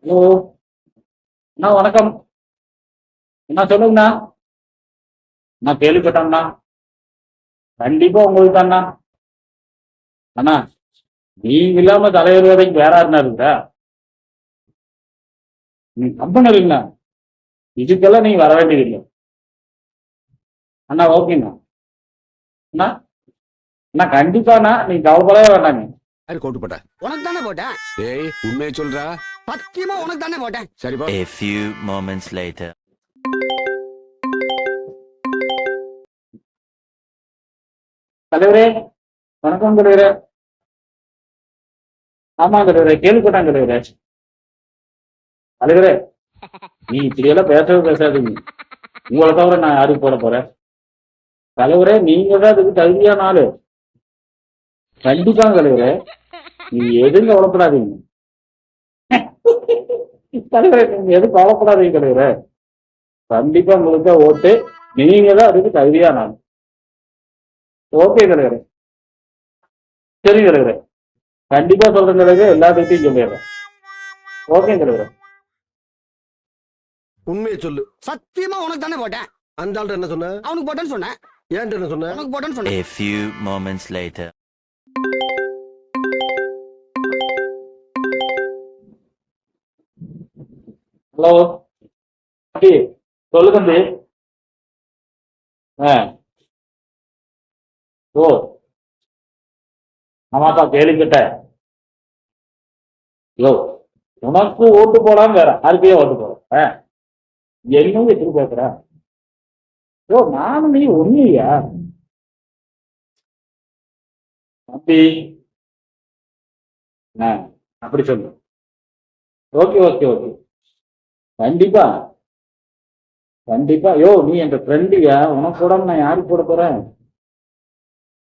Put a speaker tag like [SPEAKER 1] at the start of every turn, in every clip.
[SPEAKER 1] Hello அண்ணா வணக்கம். அண்ணா சொல்லுங்கண்ணா. நான் கேள்விப்பட்டேண்ணா. கண்டிப்பா உங்களுக்கு தான்ண்ணா. அண்ணா நீங்க இல்லாம தலைவர் வேலைக்கு வேற யாருண்ணா இருக்கா? நீங்க கம்பெனி இல்லைங்கண்ணா. இதுக்கெல்லாம் நீங்க வர வேண்டியதில்லை. அண்ணா ஓகேண்ணா. அண்ணா அண்ணா கண்டிப்பாண்ணா நீங்க கவலைப்படவே வேண்டாங்க.
[SPEAKER 2] யாரு கோட்டு போட்ட?
[SPEAKER 3] உனக்கு தானே போட்டேன்.
[SPEAKER 2] டேய் உண்மையை சொல்றா.
[SPEAKER 3] சத்தியமா உனக்கு தானே போட்டேன்.
[SPEAKER 2] சரிப்பா.
[SPEAKER 4] A few moments later.
[SPEAKER 1] தலைவரே வணக்கம் தலைவரே. ஆமா தலைவரே கேள்விப்பட்டாங்க தலைவரே. தலைவரே நீ இப்படியெல்லாம் பேசவே பேசாதீங்க. உங்களை தவிர நான் யாருக்கு போட போறேன்? தலைவரே நீங்க தான் இதுக்கு தகுதியான ஆளு. கண்டிப்பா தலைவரே நீங்க எதுவும் கவலைப்படாதீங்க. தலைவரே நீங்க எதுவும் கவலைப்படாதீங்க தலைவரே. கண்டிப்பா உங்களுக்கு தான் ஓட்டு. நீங்க தான் அதுக்கு தகுதியான ஆள். ஓகே தலைவரே. சரி தலைவரே கண்டிப்பா சொல்றேன் தலைவரே. எல்லாத்துக்கிட்டையும் சொல்லிடுறேன். ஓகே தலைவரே.
[SPEAKER 2] உண்மையை சொல்லு.
[SPEAKER 3] சத்தியமா உனக்கு தானே போட்டேன்.
[SPEAKER 2] அந்த ஆள்கிட்ட என்ன சொன்ன?
[SPEAKER 3] அவனுக்கு போட்டேன்னு சொன்னேன்.
[SPEAKER 2] ஏன்ட்ட என்ன சொன்ன?
[SPEAKER 3] உனக்கு போட்டேன்னு சொன்னேன்.
[SPEAKER 4] A few moments later.
[SPEAKER 1] Hello தம்பி சொல்லு தம்பி. ஆ ஓ ஆமாப்பா கேள்விப்பட்டேன். யோ உனக்கு ஓட்டு போடாம வேற யாருக்கையே ஓட்டு போட என்னங்க எப்படி பேசுற? யோ நானும் நீ ஒண்ணுயா தம்பி. ஆ அப்படி சொல்லு. ஓகே ஓகே ஓகே கண்டிப்பா கண்டிப்பா. யோ நீ என் ஃப்ரெண்டுயா. உனக்கு போடாம நான் யாருக்கு போட போறேன்?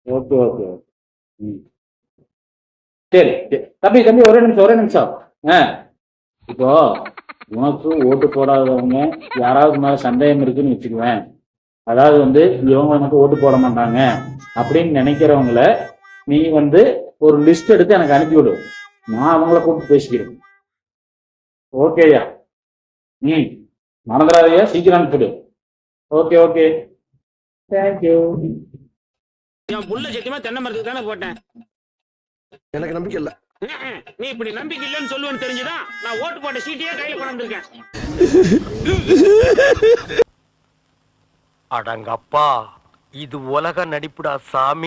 [SPEAKER 1] Okay okay okay. ம் சரி சரி. தம்பி தம்பி ஒரே நிமிஷம் ஒரே நிமிஷம். ஆ இப்போ உனக்கு ஓட்டு போடாதவங்க யாராவது மேல சந்தேகம் இருக்குன்னு வச்சுக்குவேன். அதாவது இவங்க எனக்கு ஓட்டு போட மாட்டாங்க அப்படின்னு நினைக்கிறவங்கள நீ ஒரு லிஸ்ட் எடுத்து எனக்கு அனுப்பிவிடு. நான் அவங்கள கூப்பிட்டு பேசிக்கிறேன். ஓகேயா? ம் மறந்துடாதையா சீக்கிரம் அனுப்பிடு. Okay okay thank you.
[SPEAKER 5] என் புள்ள சத்தியமா தென்னை மரத்துக்கு தானே போட்டேன்.
[SPEAKER 2] எனக்கு நம்பிக்கை இல்ல.
[SPEAKER 5] நீ இப்படி நம்பிக்கை இல்லைன்னு சொல்லுவேன்னு தெரிஞ்சுதான் நான் ஓட்டு போட்ட சீட்டையே கையில கொண்டு வந்திருக்கேன்.
[SPEAKER 6] அடங்கப்பா, இது உலக நடிப்புடா சாமி.